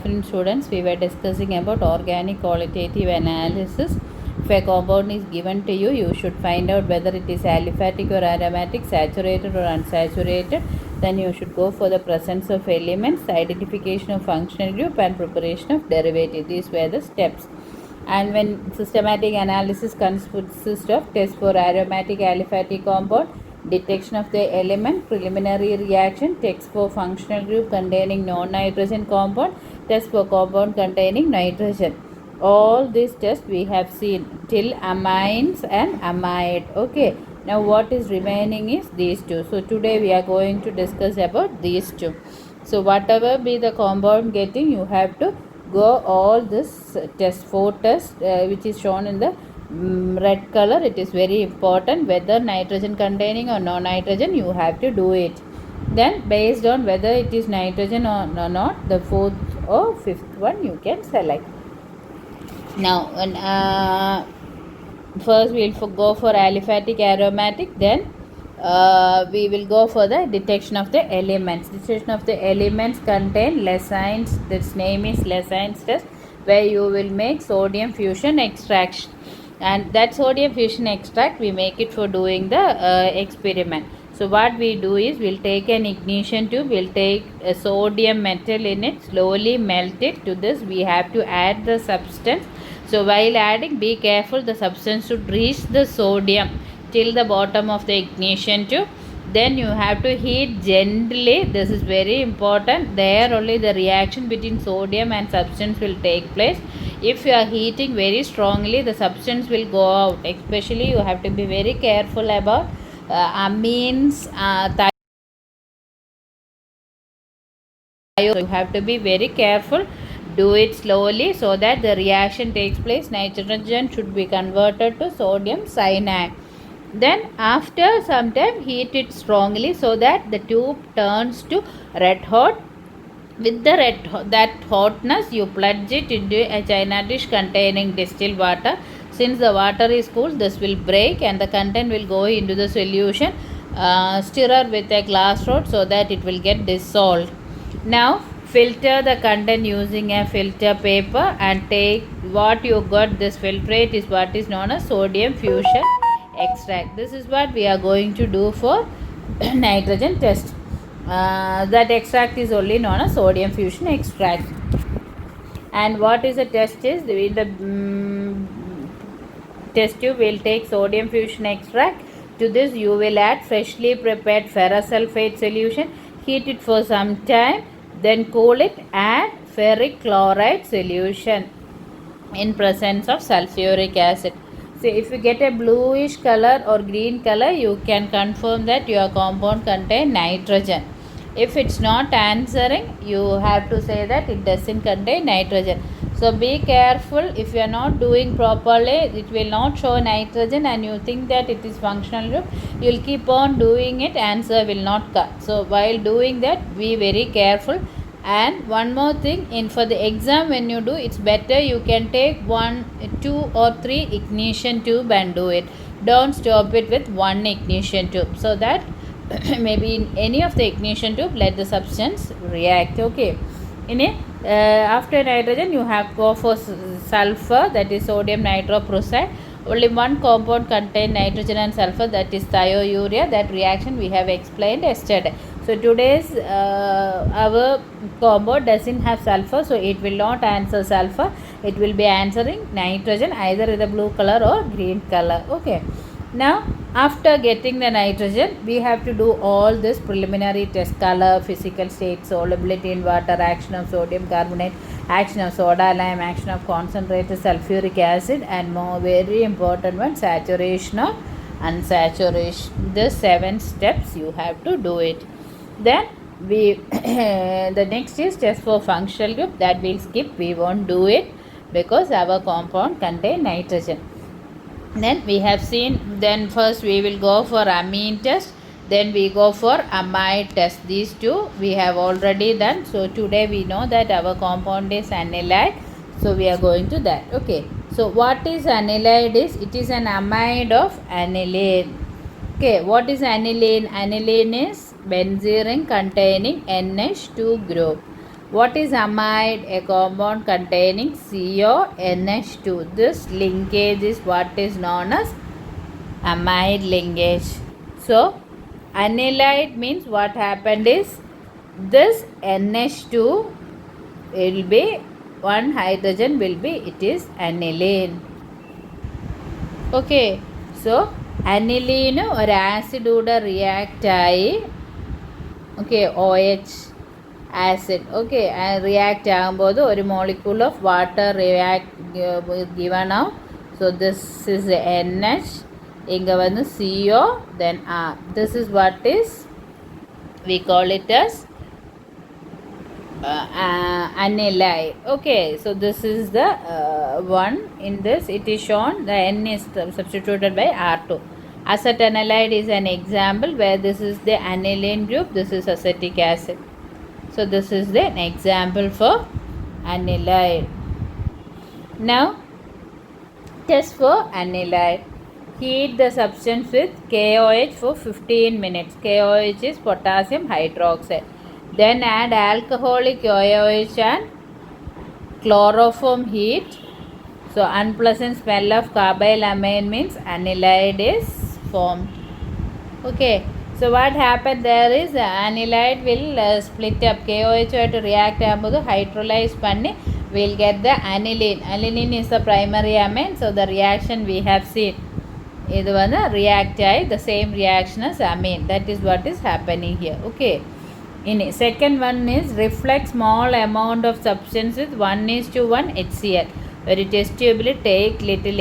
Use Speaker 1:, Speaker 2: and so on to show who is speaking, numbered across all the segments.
Speaker 1: afternoon, students. We were discussing about organic qualitative analysis. If a compound is given to you, you should find out whether it is aliphatic or aromatic, saturated or unsaturated. Then you should go for the presence of elements, identification of functional group, and preparation of derivative. These were the steps. And when systematic analysis consists of test for aromatic aliphatic compound, detection of the element, preliminary reaction, test for functional group containing non-nitrogen compound, test for compound containing nitrogen. All these tests we have seen till amines and amide. Okay, now what is remaining is these two. So today we are going to discuss about these two. So whatever be the compound getting, you have to go all this test, 4 tests which is shown in the red color. It is very important whether nitrogen containing or no nitrogen, you have to do it. Then based on whether it is nitrogen or not, the 4th or 5th one you can select. Now first we will go for aliphatic aromatic, then we will go for the detection of the elements. Detection of the elements contain Lessines. This name is Lessines test, where you will make sodium fusion extraction, and that sodium fusion extract we make it for doing the experiment. So what we do is we'll take an ignition tube, we'll take a sodium metal in it, slowly melt it. To this we have to add the substance. So while adding, be careful, the substance should reach the sodium till the bottom of the ignition tube. Then you have to heat gently. This is very important. There only the reaction between sodium and substance will take place. If you are heating very strongly, the substance will go out. Especially you have to be very careful about amines, you have to be very careful. Do it slowly so that the reaction takes place. Nitrogen should be converted to sodium cyanide. Then after some time, heat it strongly so that the tube turns to red hot. With the that hotness, you plunge it into a china dish containing distilled water. Since the water is cool, this will break and the content will go into the solution. Stirrer with a glass rod so that it will get dissolved. Now filter the content using a filter paper and take what you got. This filtrate is what is known as sodium fusion extract. This is what we are going to do for nitrogen test. That extract is only known as sodium fusion extract. And what is the test is, in the test tube will take sodium fusion extract. To this you will add freshly prepared ferrous sulfate solution, heat it for some time, then cool it, add ferric chloride solution in presence of sulfuric acid. So if you get a bluish color or green color, you can confirm that your compound contain nitrogen. If it's not answering, you have to say that it doesn't contain nitrogen. So be careful. If you are not doing properly, it will not show nitrogen and you think that it is functional group, you will keep on doing it, answer will not come. So while doing that, be very careful. And one more thing, for the exam when you do, it's better you can take 1, 2 or 3 ignition tube and do it. Don't stop it with one ignition tube, so that maybe in any of the ignition tube, let the substance react. Okay, in it after nitrogen you have to go for sulfur, that is sodium nitroprusside. Only one compound contain nitrogen and sulfur, that is thiourea. That reaction we have explained yesterday. So today's our compound doesn't have sulfur, so it will not answer sulfur. It will be answering nitrogen, either with a blue color or green color. Okay. Now after getting the nitrogen, we have to do all this preliminary test: color, physical state, solubility in water, action of sodium carbonate, action of soda lime, action of concentrated sulfuric acid, and more very important one, saturation or unsaturation. The 7 steps you have to do it. Then we the next is test for functional group. That we'll skip, we won't do it because our compound contain nitrogen. Then we have seen, then first we will go for amine test, then we go for amide test. These two we have already done. So today we know that our compound is anilide, so we are going to that. Okay, so what is anilide is, it is an amide of aniline. Okay, what is aniline? Aniline is benzene ring containing NH2 group. What is amide? A compound containing CONH2. This linkage is what is known as amide linkage. So anilide means what happened is this NH2 will be one hydrogen will be it is aniline. Okay, so aniline or acid would react okay OH acid okay and react ആകുമ്പോൾ ഒരു molecule of water react given out. So this is NH, இங்க வந்து CO, then R. This is what is we call it as anilide. Okay, so this is the one. In this it is shown the N is substituted by R2. Acetanilide is an example where this is the aniline group, this is acetic acid. So this is the example for anilide. Now test for anilide. Heat the substance with KOH for 15 minutes. KOH is potassium hydroxide. Then add alcoholic OH and chloroform heat. So unpleasant smell of carbylamine means anilide is formed. Okay, so what happened there is anilide will split up. KOH to react ஆகும்போது hydrolyze பண்ணி we'll get the aniline. Aniline is the primary amine. So the reaction we have seen இது வந்து react ஆகி the same reaction as amine. That is what is happening here. Okay, in second one is reflect small amount of substance with 1:1 HCl. ഒരു test tube take little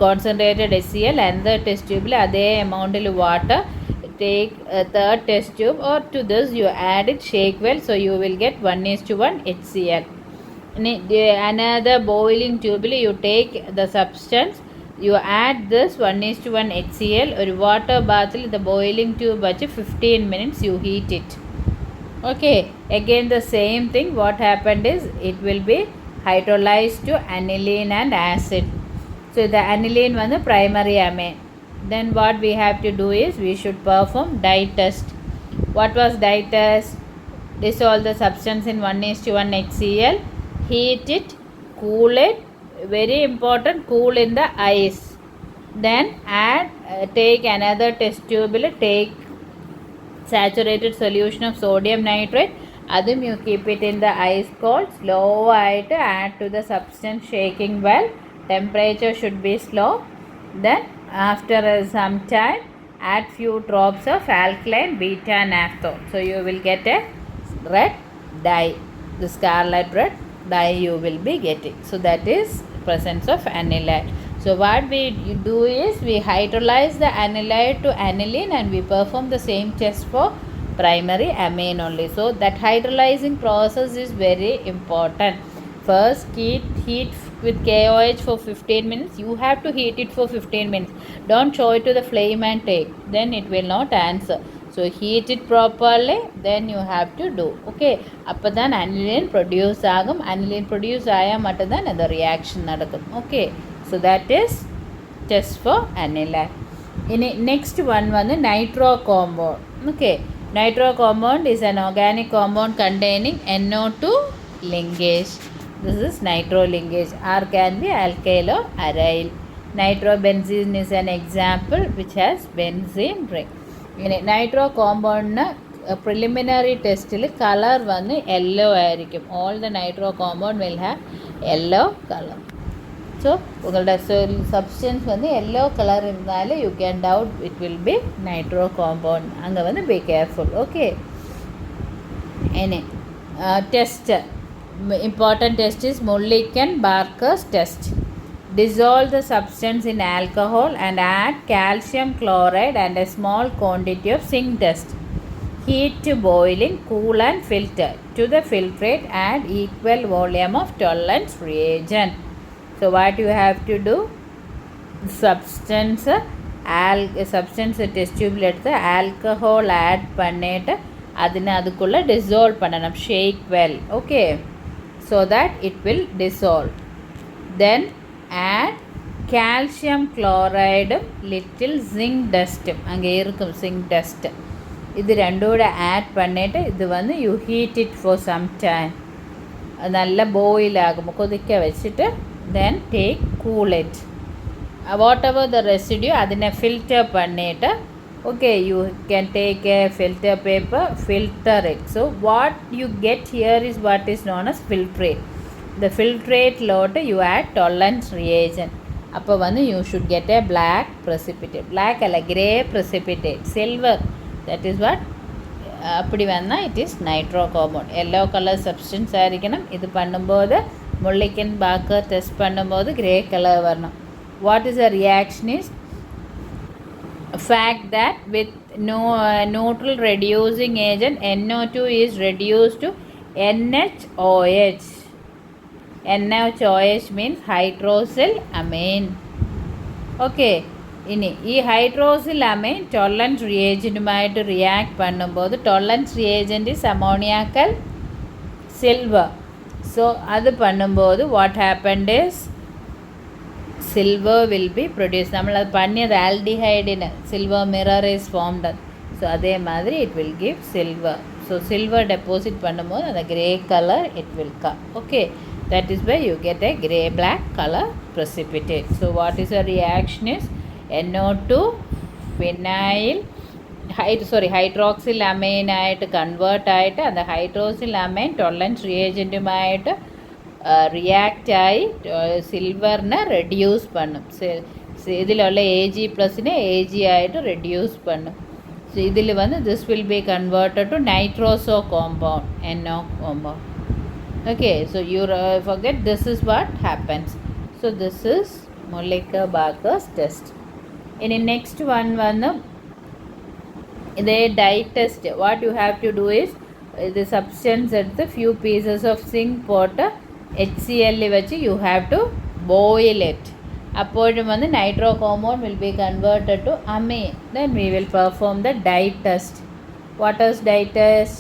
Speaker 1: concentrated HCl and the test tube അതേ amount water. Take a third test tube or to this you add it, shake well, so you will get 1:1 HCl. In another boiling tube you take the substance, you add this 1:1 HCl or water bath the boiling tube 15 minutes you heat it. Okay, again the same thing. What happened is it will be hydrolyzed to aniline and acid. So the aniline was the primary amine. Then what we have to do is we should perform dye test. What was dye test? Dissolve the substance in 1:1 HCl, heat it, cool it, very important, cool in the ice. Then add take another test tube, take saturated solution of sodium nitrate, adum you keep it in the ice cold, slow to add to the substance, shaking well, temperature should be slow. Then after some time add few drops of alkaline beta naphthol, so you will get a red dye, the scarlet red dye you will be getting. So that is presence of anilide. So what we do is we hydrolyze the anilide to aniline and we perform the same test for primary amine only. So that hydrolyzing process is very important. First heat with KOH for 15 minutes. You have to heat it for 15 minutes. Don't show it to the flame and take, then it will not answer. So heat it properly, then you have to do. Okay, appadan aniline produce agum. Aniline produce aya mattan the reaction nadakum. Okay, so that is test for anilide. In next one the nitro compound. Okay, nitro compound is an organic compound containing NO2 linkage. This is nitro linkage. R can be alkyl or aryl. Nitrobenzene is an example which has benzene ring. In nitro compound preliminary test color vannu yellow aayirikkum. All the nitro compound will have yellow color. So ungalde substance vannu yellow color irundhale you can doubt it will be nitro compound. Anga vannu be careful. Okay, any test, important test is Mulliken-Barker's test. Dissolve the substance in alcohol and add calcium chloride and a small quantity of zinc dust. Heat to boiling, cool and filter. To the filtrate add equal volume of tolerance reagent. So what you have to do, substance test tube எடுத்து alcohol add பண்ணிட்டு அதுக்குள்ள dissolve பண்ணணும், shake well. Okay, so that it will dissolve. Then add calcium chloride, little zinc dust, அங்கே இருக்கும் zinc dust. இது ரெண்டோட add பண்ணிட்டு இது வந்து you heat it for some time. നല്ല ബോയിലാകുമ്പോൾ കൊതിക്ക വെച്ചിട്ട് then take cool it. Whatever the residue അതിനെ filter பண்ணிட்டு okay, you can take a filter paper, filter it. So what you get here is what is known as filtrate. The filtrate lot you add tolerance reagent. அப்போ வந்து you should get a black precipitate. Black அல்ல, grey precipitate, silver. That is what அப்படி வந்தால் it is nitro compound. Yellow color substance ஆയിരിക്കണം. இது பண்ணும்போது முல்லிக்கன் Bhaker test பண்ணும்போது grey color வரணும். What is the reaction is fact that with neutral reducing agent NO2 is reduced to NHOH. NHOH means hydroxyl amine. Okay, ഇനി ഈ hydroxyl amine Tollens റിയേജൻറ്റുമായിട്ട് react பண்ணும்போது Tollens reagent is ammoniacal silver. So അത് பண்ணும்போது what happened is silver will be produced. നമ്മളത് പണിയത് ആൽഡിഹൈഡിന് silver mirror is formed. So அதே மாதிரி it will give silver. So silver deposit பண்ணும்போது அந்த grey color it will come. Okay, that is why you get a grey black color precipitate. So what is the reaction is NO2 phenyl hydroxyl അമൈനായിട്ട് convert ആയിട്ട് അത് hydroxyl amine Tollens റിയേജൻറ്റുമായിട്ട് റിയാക്റ്റായി സിൽവറിനെ reduce பண்ணும். ഇതിലുള്ള AG+നെ AG ആയിട്ട് റെഡ്യൂസ് பண்ணும். ஸோ இதில் வந்து this will be converted to nitroso compound, NO compound. Okay, so you forget this is what happens. So this is Mullaikar-Barker's test. In the next one the dye test, what you have to do is the substance at the few pieces of zinc pot HCl വെച്ച് you have to boil it. അപ്പോഴും വന്ന് nitro compound will be converted to amine. Then we will perform the dye test. What is dye test?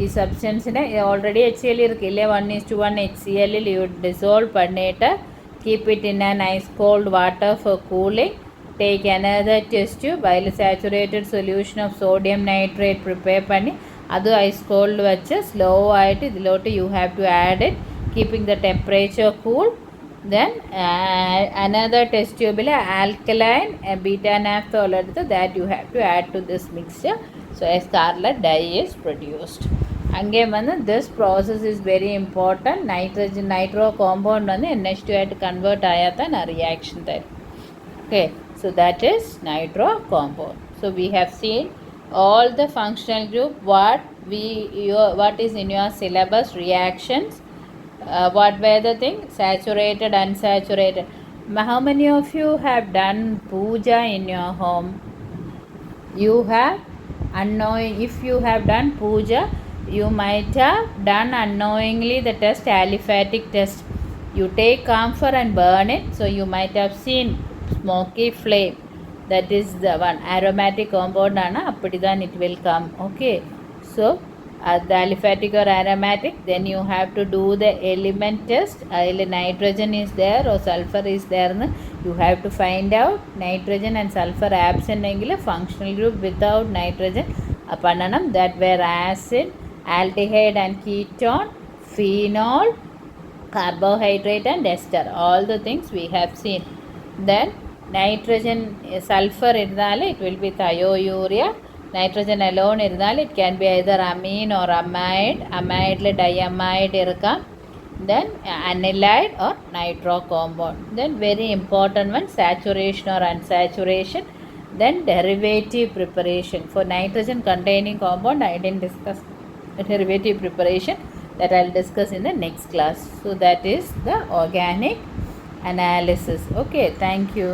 Speaker 1: ഈ സബ്സ്റ്റൻസിനെ already HCl ഇരിക്കില്ലേ 1:1 HCl you dissolve பண்ணிட்டு keep it in an ice cold water for cooling. Take another test tube, while saturated solution of sodium nitrate prepare பண்ணி അത് ice called വെച്ച് slow ആയിട്ട് ഇതിലോട്ട് you have to add it, keeping the temperature cool. Then another test tube alkaline beta naphthol എടുത്ത് that you have to add to this mixture. So a scarlet dye is produced. அங்கே வந்து this process is very important. nitro compound வந்து NH2 ஆയിട്ട് convert ஆயால் தான் நான் reaction தரும். Okay, so that is nitro compound. So we have seen all the functional group, what is in your syllabus, reactions, what were the things, saturated, unsaturated. How many of you have done puja in your home? You have unknowing. If you have done puja, you might have done unknowingly the test, aliphatic test. You take camphor and burn it, so you might have seen smoky flame. That is the one aromatic compound ana apadidan it will come. Okay, so the aliphatic or aromatic, then you have to do the element test. Either nitrogen is there or sulfur is there, you have to find out. Nitrogen and sulfur absent engile functional group without nitrogen apananam, that were acid, aldehyde and ketone, phenol, carbohydrate and ester. All the things we have seen. Then nitrogen sulfur irundale it will be thiourea. Nitrogen alone irundale it can be either amine or amide. Amide le diamide irukam. Then anilide or nitro compound. Then very important one, saturation or unsaturation. Then derivative preparation. For nitrogen containing compound I didn't discuss derivative preparation, that I'll discuss in the next class. So that is the organic analysis. Okay, thank you.